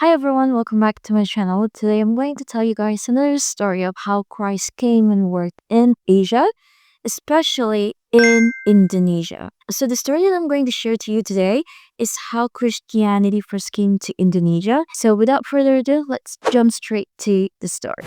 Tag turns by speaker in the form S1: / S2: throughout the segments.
S1: Hi everyone, welcome back to my channel. Today I'm going to tell you guys another story of how Christ came and worked in Asia, especially in Indonesia. So the story that I'm going to share to you today is how Christianity first came to Indonesia. So without further ado, let's jump straight to the story.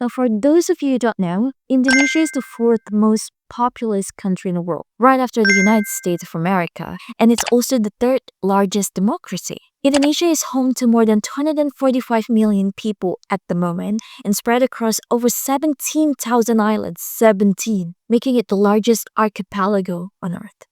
S1: Now, for those of you who don't know, Indonesia is the fourth most populous country in the world, right after the United States of America, and it's also the third largest democracy. Indonesia is home to more than 245 million people at the moment and spread across over 17,000 islands, 17, making it the largest archipelago on Earth.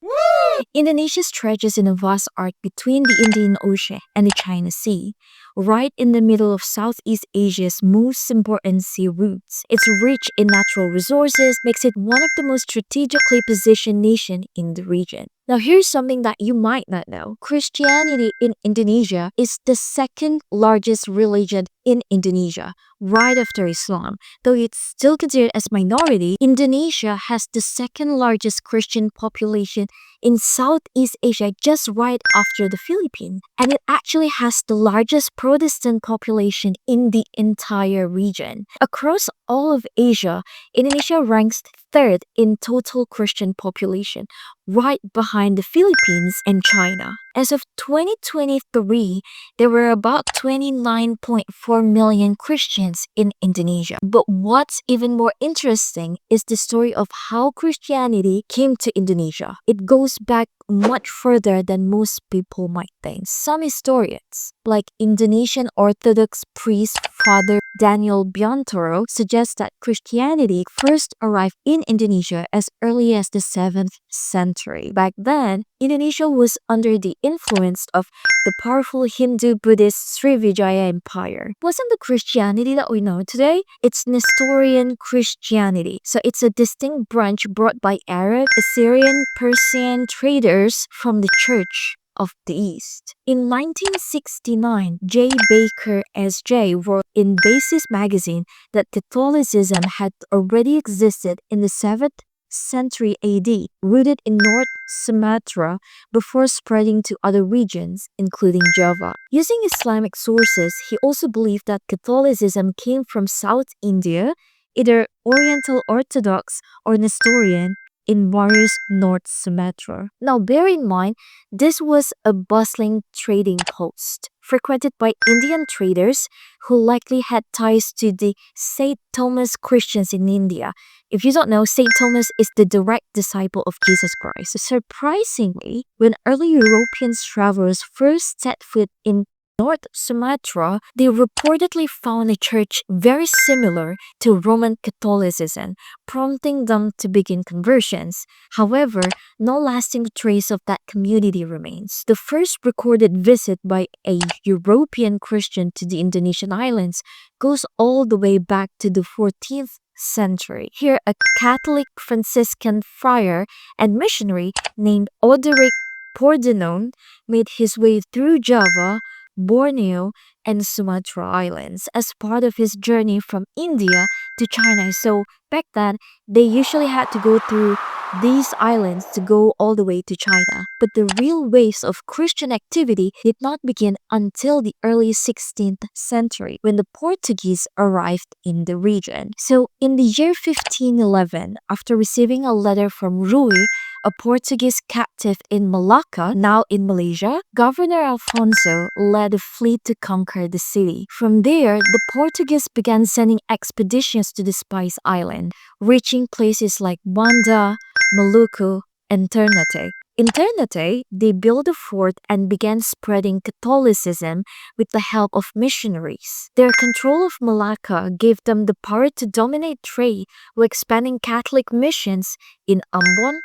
S1: Indonesia stretches in a vast arc between the Indian Ocean and the China Sea, right in the middle of Southeast Asia's most important sea routes. Its rich in natural resources makes it one of the most strategically positioned nations in the region. Now, here's something that you might not know. Christianity in Indonesia is the second largest religion in Indonesia, right after Islam. Though it's still considered as minority, Indonesia has the second largest Christian population in Southeast Asia, just right after the Philippines. And it actually has the largest Protestant population in the entire region. Across all of Asia, Indonesia ranks third in total Christian population, right behind the Philippines and China. As of 2023, there were about 29.4 million Christians in Indonesia. But what's even more interesting is the story of how Christianity came to Indonesia. It goes back much further than most people might think. Some historians, like Indonesian Orthodox priest Father Daniel Biontoro, suggest that Christianity first arrived in Indonesia as early as the 7th century. Back then, Indonesia was under the influence of the powerful Hindu-Buddhist Srivijaya Empire. It wasn't the Christianity that we know today, it's Nestorian Christianity. So it's a distinct branch brought by Arab, Assyrian, Persian traders from the Church of the East. In 1969, J. Baker S.J. wrote in Basis magazine that Catholicism had already existed in the 7th century AD, rooted in North Sumatra before spreading to other regions, including Java. Using Islamic sources, he also believed that Catholicism came from South India, either Oriental Orthodox or Nestorian, in various North Sumatra. Now, bear in mind, this was a bustling trading post, frequented by Indian traders who likely had ties to the St. Thomas Christians in India. If you don't know, St. Thomas is the direct disciple of Jesus Christ. Surprisingly, when early European travelers first set foot in North Sumatra, they reportedly found a church very similar to Roman Catholicism, prompting them to begin conversions. However, no lasting trace of that community remains. The first recorded visit by a European Christian to the Indonesian islands goes all the way back to the 14th century. Here, a Catholic Franciscan friar and missionary named Oderic Pordenone made his way through Java, Borneo, and Sumatra Islands as part of his journey from India to China. So back then, they usually had to go through these islands to go all the way to China. But the real waves of Christian activity did not begin until the early 16th century when the Portuguese arrived in the region. So in the year 1511, after receiving a letter from Rui, a Portuguese captive in Malacca, now in Malaysia, Governor Alfonso led a fleet to conquer the city. From there, the Portuguese began sending expeditions to the Spice Island, reaching places like Banda, Maluku, and Ternate. In Ternate, they built a fort and began spreading Catholicism with the help of missionaries. Their control of Malacca gave them the power to dominate trade while expanding Catholic missions in Ambon,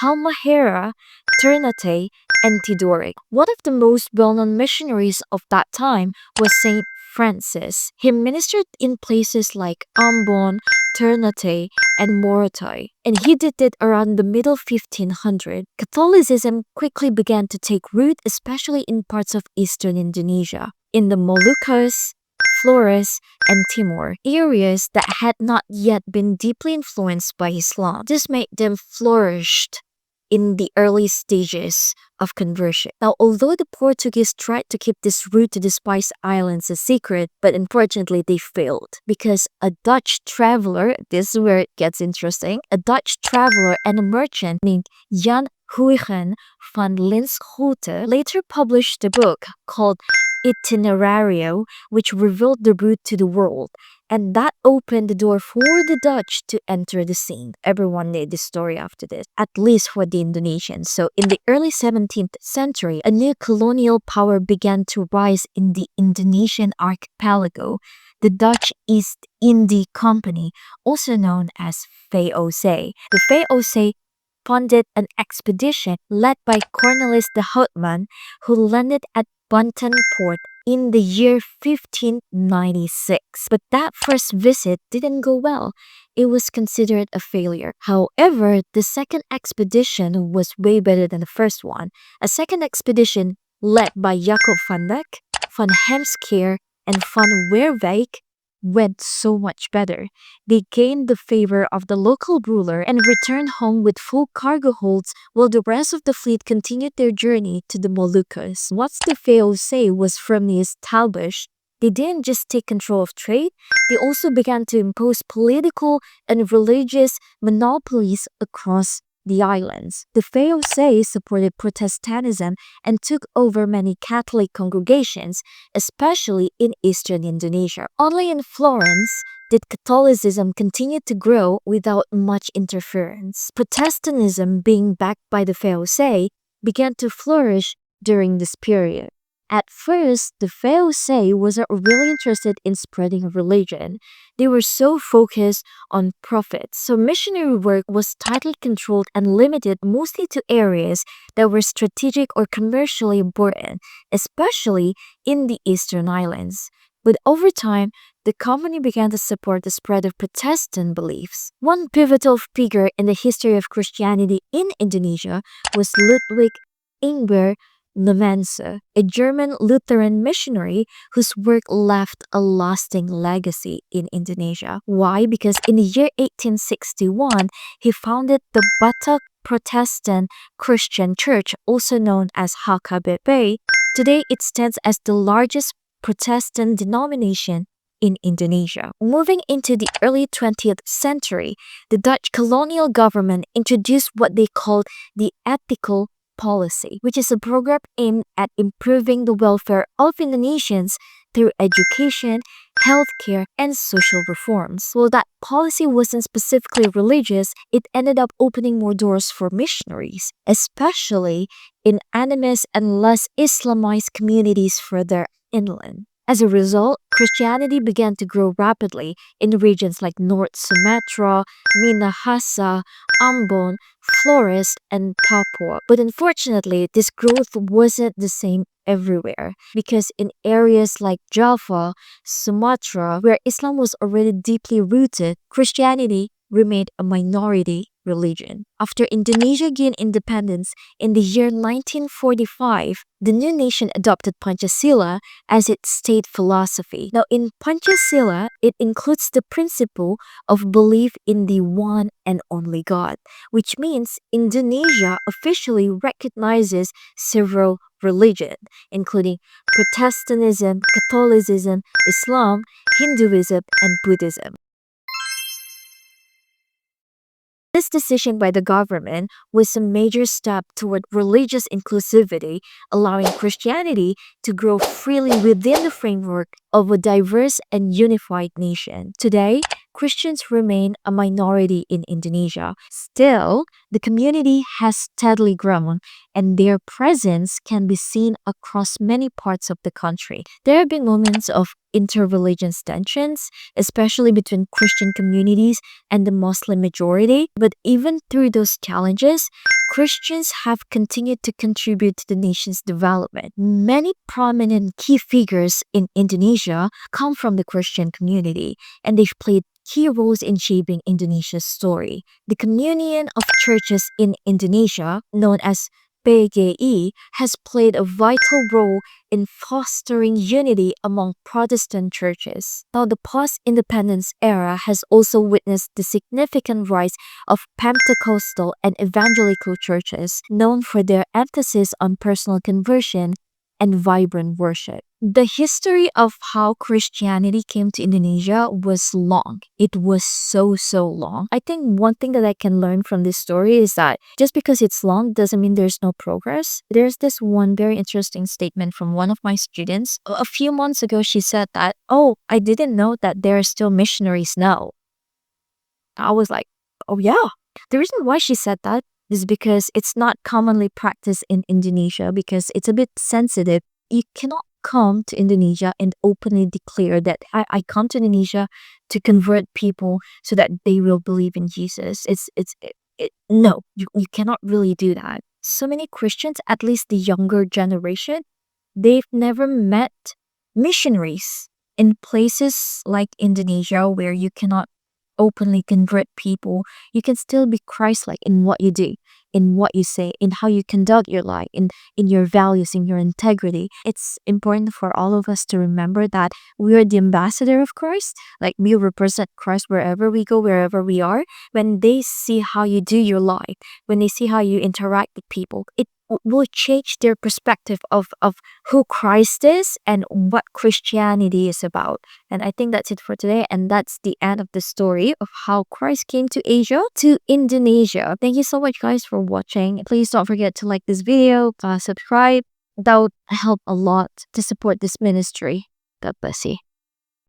S1: Halmahera, Ternate, and Tidore. One of the most well-known missionaries of that time was Saint Francis. He ministered in places like Ambon, Ternate, and Morotai, and he did it around the middle 1500. Catholicism quickly began to take root, especially in parts of eastern Indonesia, in the Moluccas, Flores, and Timor, areas that had not yet been deeply influenced by Islam. This made them flourish in the early stages of conversion. Now, although the Portuguese tried to keep this route to the Spice Islands a secret, but unfortunately they failed because a Dutch traveler, this is where it gets interesting, a Dutch traveler and a merchant named Jan Huygen van Linschoten later published a book called Itinerario, which revealed the route to the world. And that opened the door for the Dutch to enter the scene. Everyone knew the story after this, at least for the Indonesians. So in the early 17th century, a new colonial power began to rise in the Indonesian archipelago, the Dutch East India Company, also known as VOC. The VOC funded an expedition led by Cornelis de Houtman, who landed at Banten port in the year 1596. But that first visit didn't go well. It was considered a failure. However, the second expedition was way better than the first one. A second expedition led by Jacob van Dijk, van Heemskerk, and van Weerwijk went so much better. They gained the favor of the local ruler and returned home with full cargo holds while the rest of the fleet continued their journey to the Moluccas. Once the VOC was firmly established, they didn't just take control of trade, they also began to impose political and religious monopolies across the islands. The VOC supported Protestantism and took over many Catholic congregations, especially in eastern Indonesia. Only in Florence did Catholicism continue to grow without much interference. Protestantism, being backed by the VOC, began to flourish during this period. At first, the VOC wasn't really interested in spreading religion. They were so focused on profits. So missionary work was tightly controlled and limited mostly to areas that were strategic or commercially important, especially in the eastern islands. But over time, the company began to support the spread of Protestant beliefs. One pivotal figure in the history of Christianity in Indonesia was Ludwig Ingber Lemense, a German Lutheran missionary whose work left a lasting legacy in Indonesia. Why? Because in the year 1861, he founded the Batak Protestant Christian Church, also known as HKBP. Today, it stands as the largest Protestant denomination in Indonesia. Moving into the early 20th century, the Dutch colonial government introduced what they called the ethical policy, which is a program aimed at improving the welfare of Indonesians through education, healthcare, and social reforms. While that policy wasn't specifically religious, it ended up opening more doors for missionaries, especially in animist and less Islamized communities further inland. As a result, Christianity began to grow rapidly in regions like North Sumatra, Minahasa, Ambon, Flores, and Papua. But unfortunately, this growth wasn't the same everywhere because in areas like Java, Sumatra, where Islam was already deeply rooted, Christianity remained a minority religion. After Indonesia gained independence in the year 1945, the new nation adopted Pancasila as its state philosophy. Now, in Pancasila, it includes the principle of belief in the one and only God, which means Indonesia officially recognizes several religions, including Protestantism, Catholicism, Islam, Hinduism, and Buddhism. This decision by the government was a major step toward religious inclusivity, allowing Christianity to grow freely within the framework of a diverse and unified nation. Today, Christians remain a minority in Indonesia. Still, the community has steadily grown, and their presence can be seen across many parts of the country. There have been moments of interreligious tensions, especially between Christian communities and the Muslim majority. But even through those challenges, Christians have continued to contribute to the nation's development. Many prominent key figures in Indonesia come from the Christian community, and they've played key roles in shaping Indonesia's story. The Communion of Churches in Indonesia, known as PGI has played a vital role in fostering unity among Protestant churches. Now, the post-independence era has also witnessed the significant rise of Pentecostal and evangelical churches, known for their emphasis on personal conversion and vibrant worship. The history of how Christianity came to Indonesia was long. It was so long. I think one thing that I can learn from this story is that just because it's long doesn't mean there's no progress. There's this one very interesting statement from one of my students. A few months ago, she said that, "Oh, I didn't know that there are still missionaries now." I was like, "Oh yeah." The reason why she said that is because it's not commonly practiced in Indonesia because it's a bit sensitive. You cannot come to Indonesia and openly declare that I come to Indonesia to convert people so that they will believe in Jesus. No, you cannot really do that. So many Christians, at least the younger generation, they've never met missionaries in places like Indonesia where you cannot openly convert people. You can still be Christ-like in what you do, in what you say, in how you conduct your life, in your values, in your integrity. It's important for all of us to remember that we are the ambassador of Christ. Like, we represent Christ wherever we go, wherever we are. When they see how you do your life, when they see how you interact with people, it will change their perspective of who Christ is and what Christianity is about. And I think that's it for today. And that's the end of the story of how Christ came to Asia, to Indonesia. Thank you so much, guys, for watching. Please don't forget to like this video, subscribe. That would help a lot to support this ministry. God bless you.